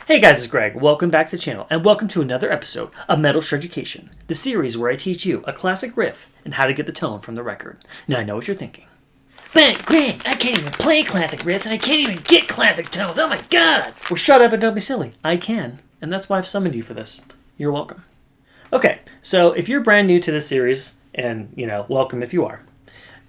Hey guys, it's Greg. Welcome back to the channel, and welcome to another episode of Metal Shreducation, the series where I teach you a classic riff and how to get the tone from the record. Now I know what you're thinking. But Greg, I can't even play classic riffs, and I can't even get classic tones. Oh my god! Well, shut up and don't be silly. I can, and that's why I've summoned you for this. You're welcome. Okay, so if you're brand new to this series, and, welcome if you are,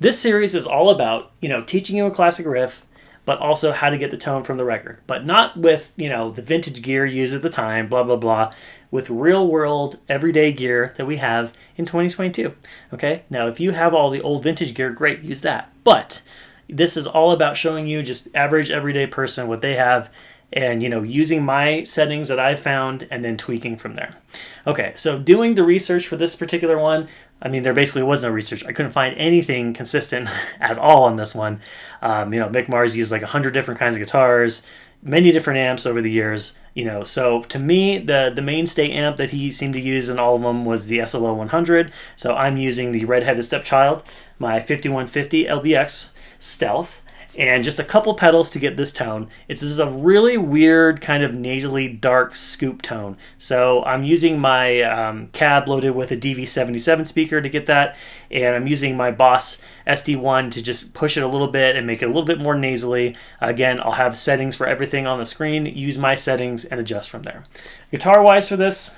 this series is all about, teaching you a classic riff, but also how to get the tone from the record. But not with, the vintage gear used at the time, blah, blah, blah, with real-world, everyday gear that we have in 2022, okay? Now, if you have all the old vintage gear, great, use that. But this is all about showing you just average, everyday person, what they have, and, using my settings that I found and then tweaking from there. Okay, so doing the research for this particular one, there basically was no research. I couldn't find anything consistent at all on this one. Mick Mars used like 100 different kinds of guitars, many different amps over the years. So to me, the mainstay amp that he seemed to use in all of them was the SLO 100. So I'm using the Red-Headed Stepchild, my 5150 LBX Stealth, and just a couple pedals to get this tone. It's just a really weird kind of nasally dark scoop tone. So I'm using my cab loaded with a DV77 speaker to get that, and I'm using my Boss SD1 to just push it a little bit and make it a little bit more nasally. Again, I'll have settings for everything on the screen, use my settings and adjust from there. Guitar-wise for this,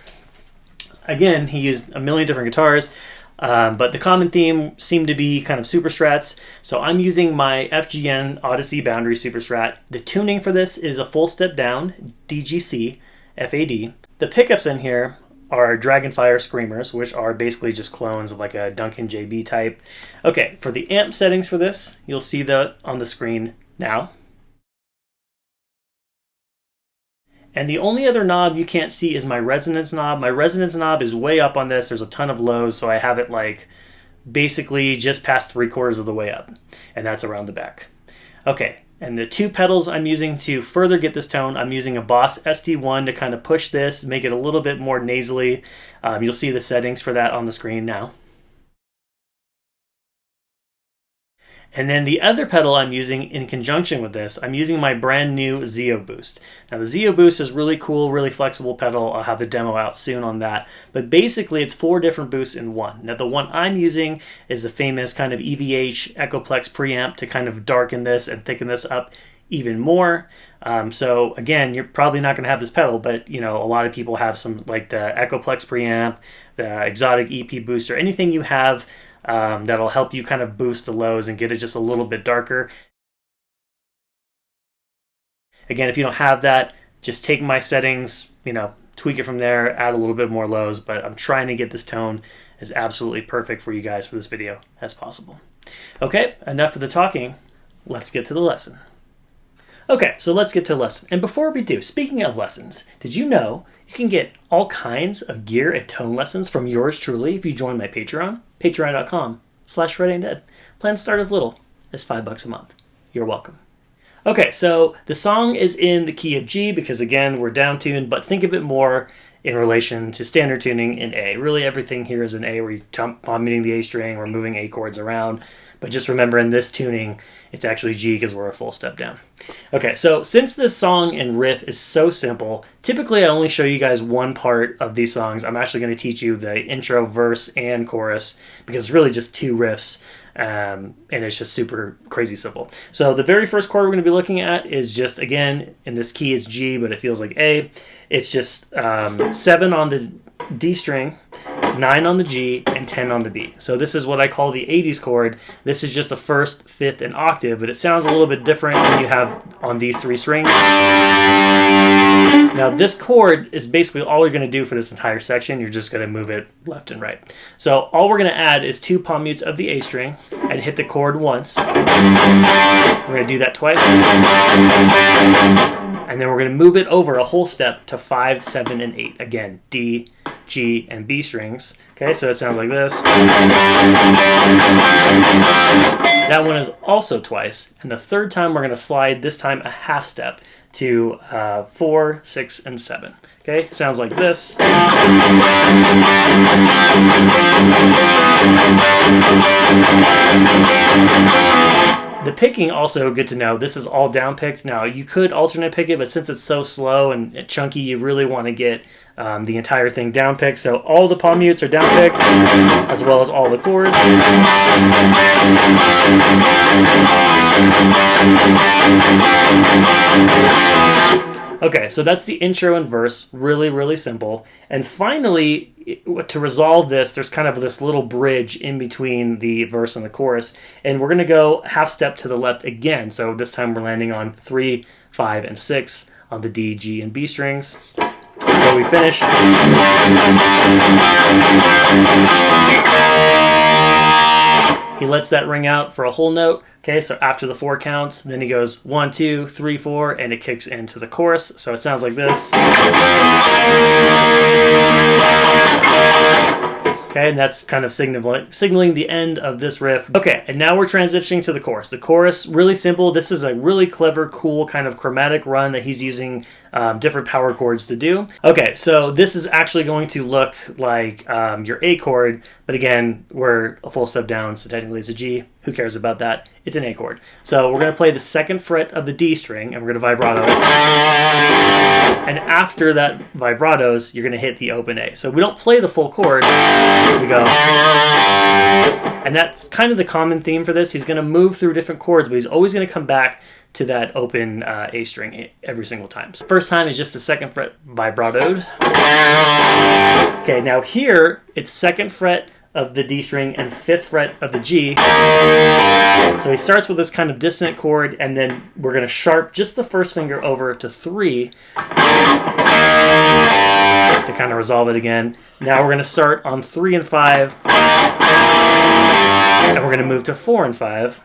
again, he used a million different guitars. But the common theme seemed to be kind of super strats. So I'm using my FGN Odyssey Boundary Super Strat. The tuning for this is a full step down, DGC, FAD. The pickups in here are Dragonfire Screamers, which are basically just clones of like a Duncan JB type. Okay, for the amp settings for this, you'll see that on the screen now. And the only other knob you can't see is my resonance knob. My resonance knob is way up on this. There's a ton of lows, so I have it like basically just past 3/4 of the way up. And that's around the back. Okay, and the two pedals I'm using to further get this tone, I'm using a Boss SD1 to kind of push this, make it a little bit more nasally. You'll see the settings for that on the screen now. And then the other pedal I'm using in conjunction with this, I'm using my brand new Zeo Boost. Now the Zeo Boost is really cool, really flexible pedal. I'll have a demo out soon on that. But basically it's 4 different boosts in one. Now the one I'm using is the famous kind of EVH Echoplex preamp to kind of darken this and thicken this up even more. So again, you're probably not going to have this pedal, but a lot of people have some like the Echoplex preamp, the exotic EP booster, anything you have that'll help you kind of boost the lows and get it just a little bit darker. Again, if you don't have that, just take my settings, tweak it from there, add a little bit more lows, but I'm trying to get this tone as absolutely perfect for you guys for this video as possible. Okay, enough of the talking. Let's get to the lesson. Okay, so let's get to the lesson. And before we do, speaking of lessons, did you know you can get all kinds of gear and tone lessons from yours truly if you join my Patreon? Patreon.com/shreddingdead. Plans start as little as $5 a month. You're welcome. Okay, so the song is in the key of G because, again, we're down tuned, but think of it more in relation to standard tuning in A. Really, everything here is in A, where you're meeting the A string, we're moving A chords around. But just remember, in this tuning, it's actually G because we're a full step down. Okay, so since this song and riff is so simple, typically I only show you guys one part of these songs. I'm actually going to teach you the intro, verse, and chorus because it's really just 2 riffs. And it's just super crazy simple. So the very first chord we're going to be looking at is just, again, in this key it's G, but it feels like A. It's just 7 on the D string, 9 on the G, and 10 on the B. So this is what I call the 80s chord. This is just the first, fifth, and octave, but it sounds a little bit different when you have on these 3 strings. Now this chord is basically all you're going to do for this entire section. You're just going to move it left and right. So all we're going to add is 2 palm mutes of the A string and hit the chord once. We're going to do that twice. And then we're going to move it over a whole step to 5, 7, and 8. Again, D, G, and B strings. Okay, so it sounds like this. That one is also twice. And the third time we're going to slide, this time a half step, to 4, 6, and 7. Okay, sounds like this. The picking also good to know. This is all down picked. Now you could alternate pick it, but since it's so slow and chunky, you really want to get the entire thing down picked. So all the palm mutes are down picked, as well as all the chords. Okay, so that's the intro and verse. Really, really simple. And finally, to resolve this, there's kind of this little bridge in between the verse and the chorus. And we're going to go half step to the left again. So this time we're landing on 3, 5, and 6 on the D, G, and B strings. So we finish. He lets that ring out for a whole note. Okay, so after the 4 counts, then he goes 1, 2, 3, 4, and it kicks into the chorus. So it sounds like this. Okay, and that's kind of signaling the end of this riff. Okay, and now we're transitioning to the chorus. The chorus, really simple. This is a really clever, cool kind of chromatic run that he's using different power chords to do. Okay, so this is actually going to look like your A chord, but again, we're a full step down, so technically it's a G. Who cares about that? It's an A chord. So we're going to play the 2nd fret of the D string, and we're going to vibrato. And after that vibratos, you're going to hit the open A. So we don't play the full chord. We go. And that's kind of the common theme for this. He's going to move through different chords, but he's always going to come back to that open A string every single time. So first time is just the 2nd fret vibratoed. Okay, now here it's 2nd fret of the D string and 5th fret of the G. So he starts with this kind of dissonant chord, and then we're going to sharp just the first finger over to 3 to kind of resolve it again. Now we're going to start on 3 and 5, and we're going to move to 4 and 5.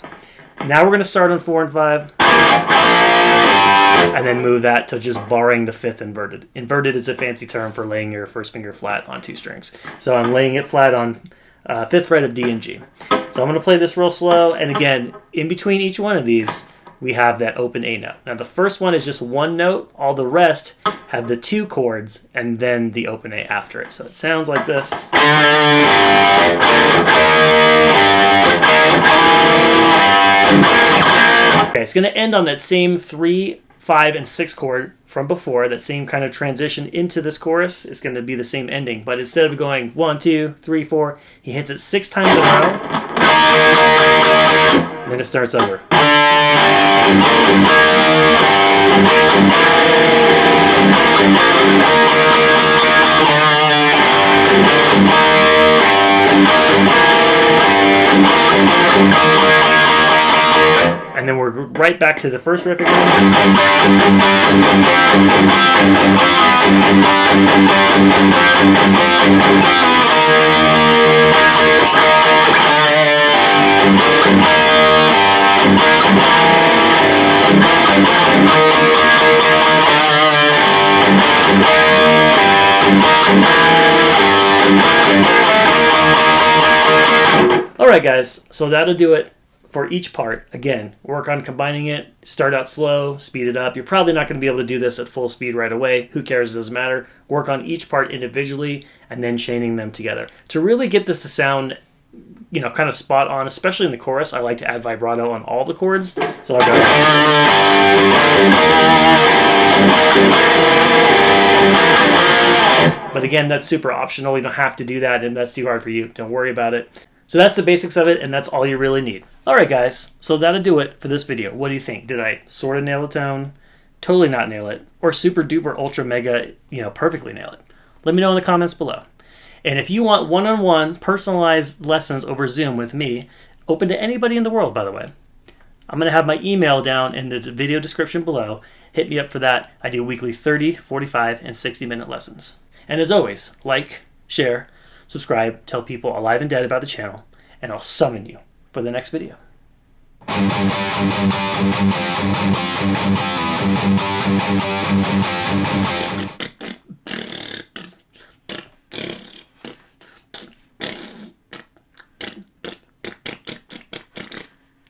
Now we're going to start on 4 and 5, and then move that to just barring the 5th inverted. Inverted is a fancy term for laying your first finger flat on 2 strings. So I'm laying it flat on 5th fret of D and G. So I'm going to play this real slow, and again, in between each one of these, we have that open A note. Now the first one is just 1 note. All the rest have the 2 chords, and then the open A after it. So it sounds like this. Okay, it's going to end on that same 3, 5, and 6 chord from before, that same kind of transition into this chorus. It's going to be the same ending, but instead of going 1, 2, 3, 4, he hits it 6 times in a row, and then it starts over. And then we're right back to the first riff again. Alright guys, so that'll do it for each part. Again, work on combining it, start out slow, speed it up. You're probably not going to be able to do this at full speed right away. Who cares? It doesn't matter. Work on each part individually and then chaining them together. To really get this to sound, you know, kind of spot on, especially in the chorus, I like to add vibrato on all the chords. So I'll go. But again, that's super optional. You don't have to do that, and that's too hard for you. Don't worry about it. So that's the basics of it, and that's all you really need. Alright guys, so that'll do it for this video. What do you think? Did I sort of nail the tone? Totally not nail it? Or super duper ultra mega, perfectly nail it? Let me know in the comments below. And if you want one-on-one personalized lessons over Zoom with me, open to anybody in the world, by the way, I'm going to have my email down in the video description below. Hit me up for that. I do weekly 30, 45, and 60-minute lessons. And as always, like, share, subscribe, tell people alive and dead about the channel, and I'll summon you for the next video.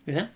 Yeah?